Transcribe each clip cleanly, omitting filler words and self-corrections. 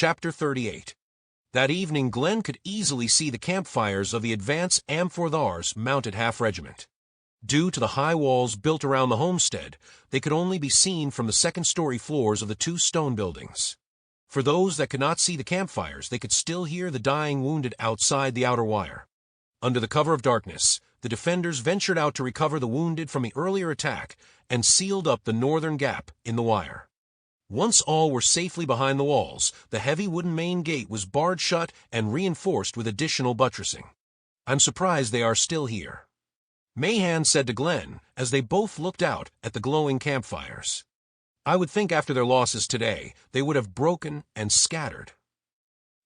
Chapter 38. That evening Glen could easily see the campfires of the advance Am-for-thar's mounted half-regiment. Due to the high walls built around the homestead, they could only be seen from the second-story floors of the two stone buildings. For those that could not see the campfires, they could still hear the dying wounded outside the outer wire. Under the cover of darkness, the defenders ventured out to recover the wounded from the earlier attack and sealed up the northern gap in the wire. Once all were safely behind the walls, the heavy wooden main gate was barred shut and reinforced with additional buttressing. "I'm surprised they are still here," Mahan said to Glen as they both looked out at the glowing campfires. "I would think after their losses today, they would have broken and scattered.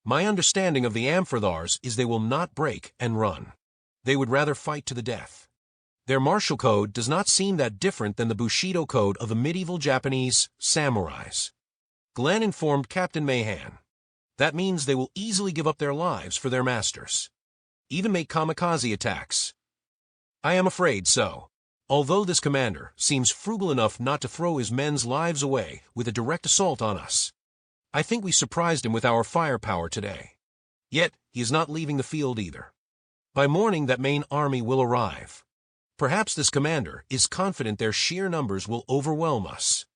My understanding of the Am-for-thars is they will not break and run. They would rather fight to the death. Their martial code does not seem that different than the Bushido code of the medieval Japanese samurais," Glen informed Captain Mahan. "That means they will easily give up their lives for their masters. Even make kamikaze attacks." "I am afraid so. Although this commander seems frugal enough not to throw his men's lives away with a direct assault on us, I think we surprised him with our firepower today. Yet he is not leaving the field either. By morning that main army will arrive. Perhaps this commander is confident their sheer numbers will overwhelm us."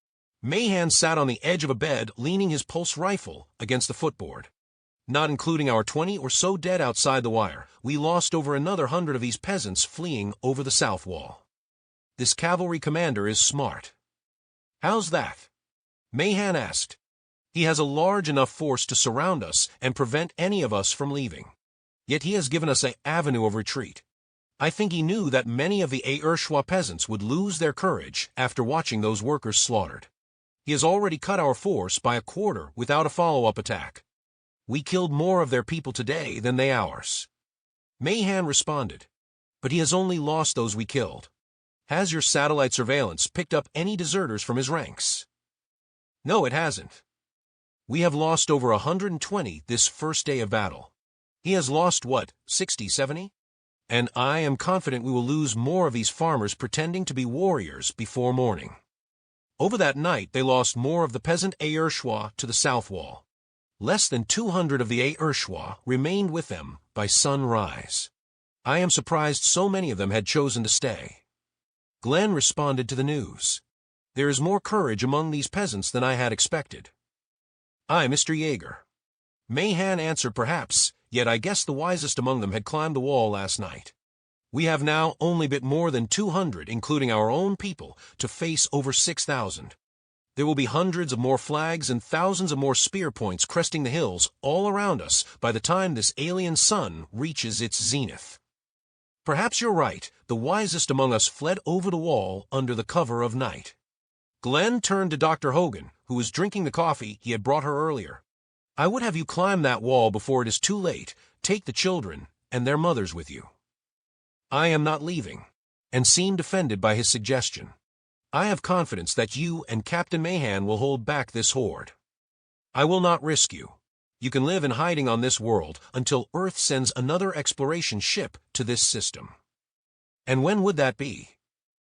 Mahan sat on the edge of a bed leaning his pulse rifle against the footboard. "Not including our 20 or so dead outside the wire, we lost over another 100 of these peasants fleeing over the south wall. This cavalry commander is smart." "How's that?" Mahan asked. "He has a large enough force to surround us and prevent any of us from leaving. Yet he has given us an avenue of retreat. I think he knew that many of the Ayrshwa peasants would lose their courage after watching those workers slaughtered. He has already cut our force by a quarter without a follow-up attack. We killed more of their people today than they ours." Mahan responded. "But he has only lost those we killed. Has your satellite surveillance picked up any deserters from his ranks?" "No, it hasn't. We have lost over 120 this first day of battle. He has lost, 60, 70? And I am confident we will lose more of these farmers pretending to be warriors before morning." Over that night they lost more of the peasant Ayrshwa to the south wall. Less than 200 of the Ayrshwa remained with them by sunrise. "I am surprised so many of them had chosen to stay." Glen responded to the news. "There is more courage among these peasants than I had expected." "Aye, Mr. Yeager." Mahan answered, "Perhaps, yet I guess the wisest among them had climbed the wall last night. We have now only bit more than 200, including our own people, to face over 6,000. There will be hundreds of more flags and thousands of more spear points cresting the hills all around us by the time this alien sun reaches its zenith. Perhaps you're right, the wisest among us fled over the wall under the cover of night." Glen turned to Dr. Hogan, who was drinking the coffee he had brought her earlier. "I would have you climb that wall before it is too late. Take the children and their mothers with you." "I am not leaving," and seemed offended by his suggestion. "I have confidence that you and Captain Mahan will hold back this horde. I will not risk you. You can live in hiding on this world until Earth sends another exploration ship to this system." "And when would that be?"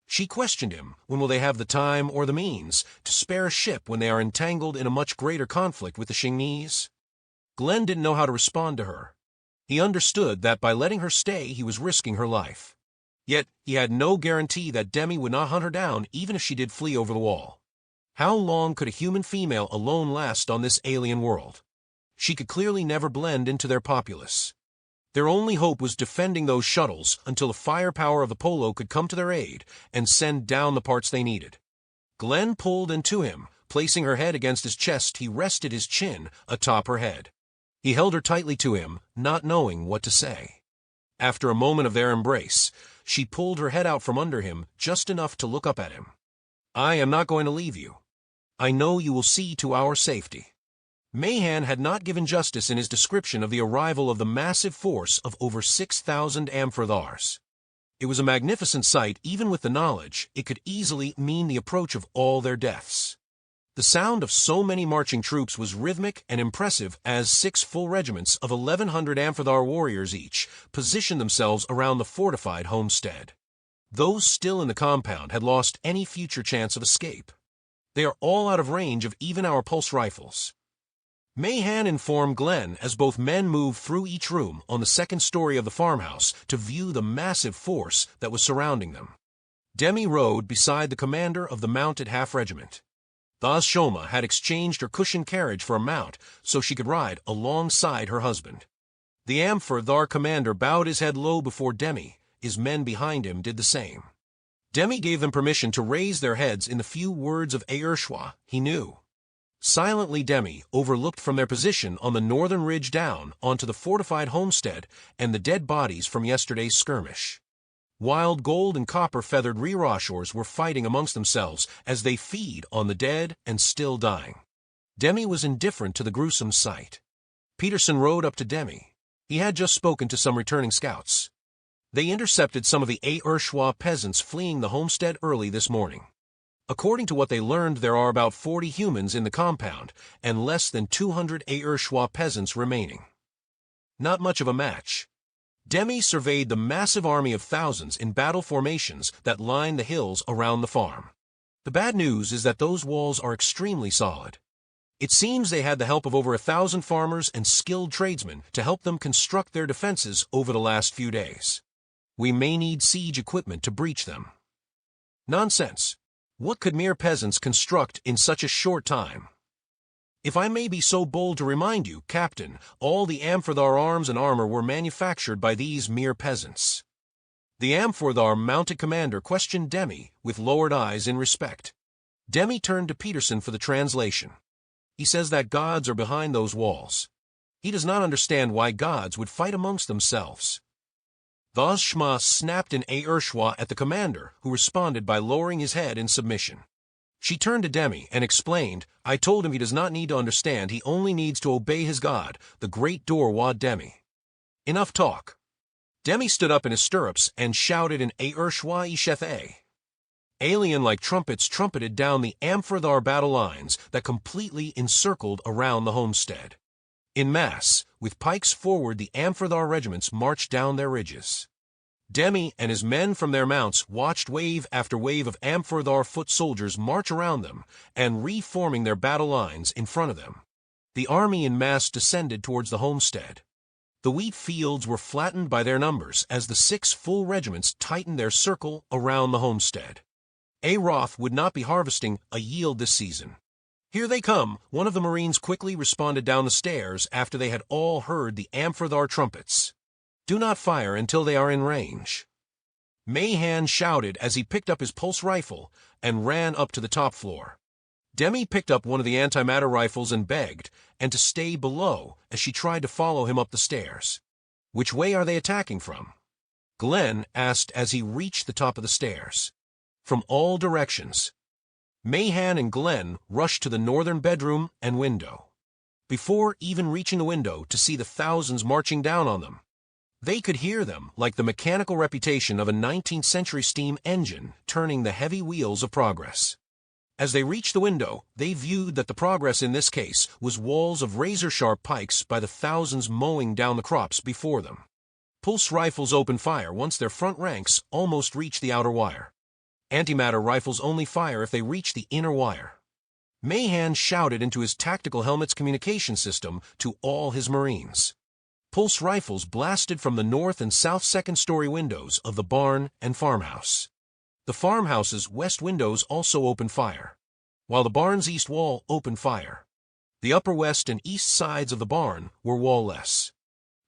She questioned him. When will they have the time or the means to spare a ship when they are entangled in a much greater conflict with the Shingnese? Glen didn't know how to respond to her. He understood that by letting her stay he was risking her life. Yet he had no guarantee that Demi would not hunt her down even if she did flee over the wall. How long could a human female alone last on this alien world? She could clearly never blend into their populace. Their only hope was defending those shuttles until the firepower of the Polo could come to their aid and send down the parts they needed. Glen pulled into him. Placing her head against his chest, he rested his chin atop her head. He held her tightly to him, not knowing what to say. After a moment of their embrace, she pulled her head out from under him just enough to look up at him. "I am not going to leave you. I know you will see to our safety." Mahan had not given justice in his description of the arrival of the massive force of over 6,000 Am-for-thars. It was a magnificent sight even with the knowledge it could easily mean the approach of all their deaths. The sound of so many marching troops was rhythmic and impressive as 6 full regiments of 1,100 Am-for-thar warriors each positioned themselves around the fortified homestead. Those still in the compound had lost any future chance of escape. They are all out of range of even our pulse rifles. Mahan informed Glen as both men moved through each room on the second story of the farmhouse to view the massive force that was surrounding them. Demi rode beside the commander of the mounted half-regiment. Thas Shoma had exchanged her cushioned carriage for a mount so she could ride alongside her husband. The Am-for-thar commander bowed his head low before Demi. His men behind him did the same. Demi gave them permission to raise their heads in the few words of Aershwa he knew. Silently Demi overlooked from their position on the northern ridge down onto the fortified homestead and the dead bodies from yesterday's skirmish. Wild gold and copper-feathered Rirashors were fighting amongst themselves as they feed on the dead and still dying. Demi was indifferent to the gruesome sight. Peterson rode up to Demi. He had just spoken to some returning scouts. They intercepted some of the Aershwa peasants fleeing the homestead early this morning. According to what they learned, there are about 40 humans in the compound and less than 200 Aershwa peasants remaining. Not much of a match. Demi surveyed the massive army of thousands in battle formations that line the hills around the farm. The bad news is that those walls are extremely solid. It seems they had the help of over 1,000 farmers and skilled tradesmen to help them construct their defenses over the last few days. We may need siege equipment to breach them. Nonsense. What could mere peasants construct in such a short time? If I may be so bold to remind you, Captain, all the Am-for-thar arms and armor were manufactured by these mere peasants. The Am-for-thar mounted commander questioned Demi with lowered eyes in respect. Demi turned to Peterson for the translation. He says that gods are behind those walls. He does not understand why gods would fight amongst themselves. Thas Shoma snapped in Aershwa at the commander, who responded by lowering his head in submission. She turned to Demi and explained, I told him he does not need to understand, he only needs to obey his god, the great Demi. Enough talk. Demi stood up in his stirrups and shouted in Aershwa Ishethe. Alien-like trumpets trumpeted down the Am-for-thar battle lines that completely encircled around the homestead. In mass, with pikes forward, the Am-for-thar regiments marched down their ridges. Demi and his men from their mounts watched wave after wave of Am-for-thar foot soldiers march around them and reforming their battle lines in front of them. The army in mass descended towards the homestead. The wheat fields were flattened by their numbers as the 6 full regiments tightened their circle around the homestead. Roth would not be harvesting a yield this season. Here they come, one of the Marines quickly responded down the stairs after they had all heard the Am-for-thar trumpets. Do not fire until they are in range. Mahan shouted as he picked up his pulse rifle and ran up to the top floor. Demi picked up one of the antimatter rifles and begged, and to stay below as she tried to follow him up the stairs. Which way are they attacking from? Glen asked as he reached the top of the stairs. From all directions. Mahan and Glen rushed to the northern bedroom and window. Before even reaching the window to see the thousands marching down on them, they could hear them like the mechanical reputation of a 19th century steam engine turning the heavy wheels of progress. As they reached the window, they viewed that the progress in this case was walls of razor-sharp pikes by the thousands mowing down the crops before them. Pulse rifles opened fire once their front ranks almost reached the outer wire. Antimatter rifles only fire if they reach the inner wire. Mahan shouted into his tactical helmet's communication system to all his Marines. Pulse rifles blasted from the north and south second-story windows of the barn and farmhouse. The farmhouse's west windows also opened fire, while the barn's east wall opened fire. The upper west and east sides of the barn were wall-less.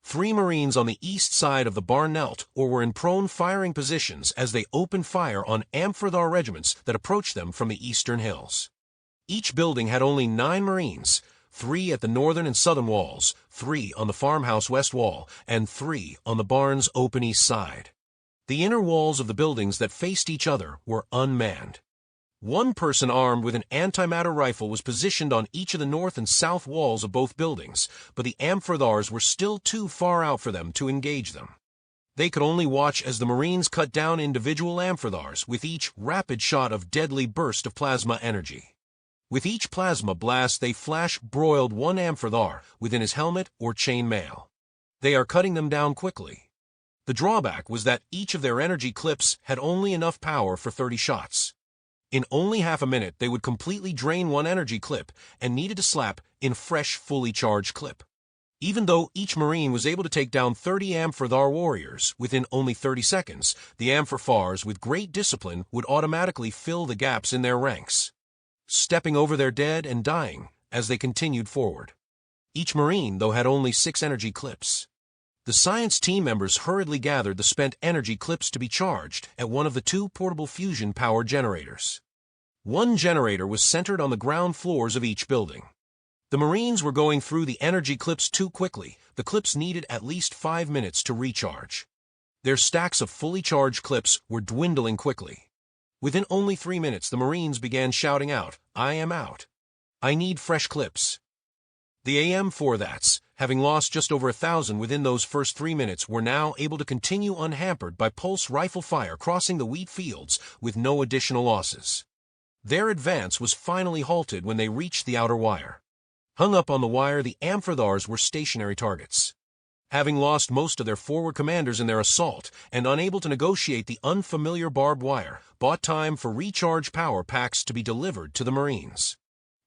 3 Marines on the east side of the barn knelt or were in prone firing positions as they opened fire on Am-for-thar regiments that approached them from the eastern hills. Each building had only 9 Marines, 3 at the northern and southern walls, 3 on the farmhouse west wall, and 3 on the barn's open east side. The inner walls of the buildings that faced each other were unmanned. 1 person armed with an antimatter rifle was positioned on each of the north and south walls of both buildings, but the Am-for-thars were still too far out for them to engage them. They could only watch as the Marines cut down individual Am-for-thars with each rapid shot of deadly burst of plasma energy. With each plasma blast, they flash-broiled 1 Am-for-thar within his helmet or chain mail. They are cutting them down quickly. The drawback was that each of their energy clips had only enough power for 30 shots. In only half a minute, they would completely drain one energy clip and needed to slap in fresh, fully charged clip. Even though each Marine was able to take down 30 Am-for-thar warriors within only 30 seconds, the Am-for-thars with great discipline would automatically fill the gaps in their ranks, stepping over their dead and dying as they continued forward. Each Marine, though, had only 6 energy clips. The science team members hurriedly gathered the spent energy clips to be charged at one of the 2 portable fusion power generators. One generator was centered on the ground floors of each building. The Marines were going through the energy clips too quickly. The clips needed at least 5 minutes to recharge. Their stacks of fully charged clips were dwindling quickly. Within only 3 minutes, the Marines began shouting out, "I am out. I need fresh clips." The Am-for-thars, having lost just over 1,000 within those first 3 minutes, were now able to continue unhampered by pulse rifle fire crossing the wheat fields with no additional losses. Their advance was finally halted when they reached the outer wire. Hung up on the wire, the Am-for-thars were stationary targets. Having lost most of their forward commanders in their assault and unable to negotiate the unfamiliar barbed wire, bought time for recharge power packs to be delivered to the Marines.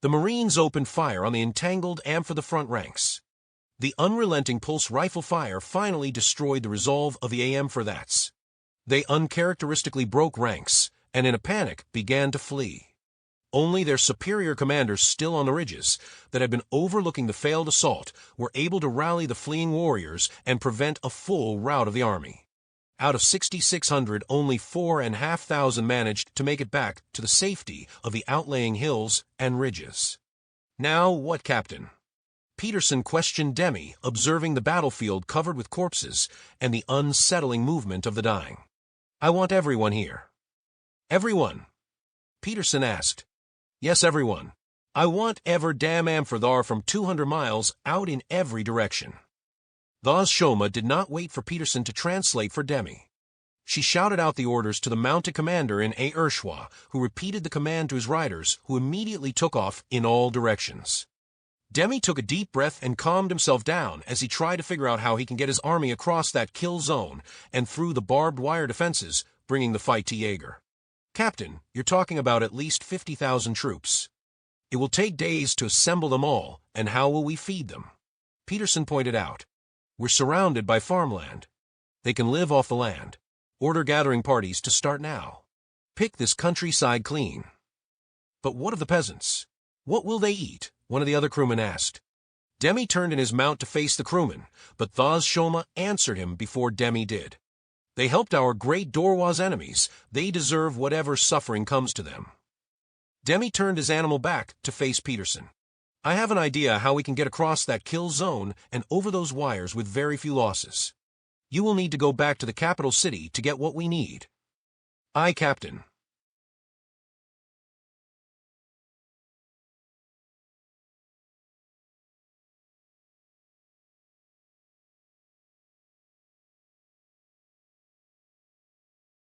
The Marines opened fire on the entangled Am-for-the front ranks. The unrelenting pulse rifle fire finally destroyed the resolve of the Am-for-thars. They uncharacteristically broke ranks and in a panic began to flee. Only their superior commanders still on the ridges that had been overlooking the failed assault were able to rally the fleeing warriors and prevent a full rout of the army. Out of 6,600, only 4,500 managed to make it back to the safety of the outlying hills and ridges. "Now what, Captain?" Peterson questioned Demi, observing the battlefield covered with corpses and the unsettling movement of the dying. "I want everyone here." "Everyone?" Peterson asked. "Yes, everyone. I want ever damn Am-for-thar from 200 miles out in every direction." Wdowski did not wait for Peterson to translate for Demi. She shouted out the orders to the mounted commander in Urshwa, who repeated the command to his riders, who immediately took off in all directions. Demi took a deep breath and calmed himself down as he tried to figure out how he can get his army across that kill zone and through the barbed wire defenses, bringing the fight to Yeager. "Captain, you're talking about at least 50,000 troops. It will take days to assemble them all, and how will we feed them?" Peterson pointed out. "We're surrounded by farmland. They can live off the land. Order gathering parties to start now. Pick this countryside clean." "But what of the peasants? What will they eat?" one of the other crewmen asked. Demi turned in his mount to face the crewman, but Wdowski answered him before Demi did. "They helped our great Dorwa's enemies. They deserve whatever suffering comes to them." Demi turned his animal back to face Peterson. "I have an idea how we can get across that kill zone and over those wires with very few losses. You will need to go back to the capital city to get what we need." "Aye, Captain."